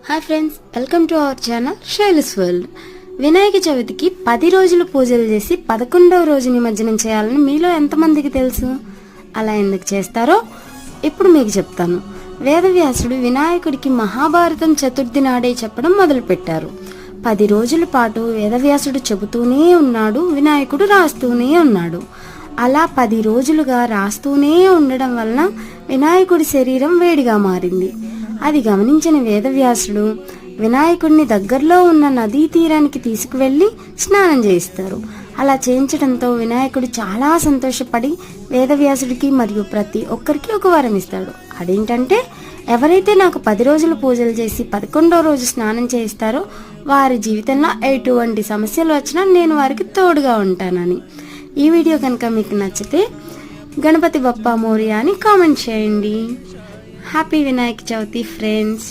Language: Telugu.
Hi friends, welcome to our channel Silas world. Vinayaka చవితికి 10 రోజులు పూజలు చేసి 11వ రోజు నిమజ్జనం చేయాలని మీలో ఎంతమందికి తెలుసు? అలా ఎందుకు చేస్తారో ఇప్పుడు మీకు చెప్తాను. వేదవ్యాసుడు వినాయకుడికి మహాభారతం చతుర్థి నాడే చెప్పడం మొదలుపెట్టారు. 10 రోజుల పాటు వేదవ్యాసుడు చెబుతూనే ఉన్నాడు, వినాయకుడు రాస్తూనే ఉన్నాడు. అలా 10 రోజులుగా రాస్తూనే ఉండడం వలన వినాయకుడి శరీరం వేడిగా మారింది. అది గమనించిన వేదవ్యాసుడు వినాయకుడిని దగ్గరలో ఉన్న నదీ తీరానికి తీసుకువెళ్లి స్నానం చేయిస్తారు. అలా చేయించడంతో వినాయకుడు చాలా సంతోషపడి వేదవ్యాసుడికి మరియు ప్రతి ఒక్కరికి ఒక వరం ఇస్తాడు. అదేంటంటే, ఎవరైతే నాకు 10 రోజులు పూజలు చేసి 11వ రోజు స్నానం చేయిస్తారో వారి జీవితంలో ఎటువంటి సమస్యలు వచ్చినా నేను వారికి తోడుగా ఉంటానని. ఈ వీడియో కనుక మీకు నచ్చితే గణపతి బప్పా మోరియా అని కామెంట్ చేయండి. Happy Vinayaka Chavithi friends.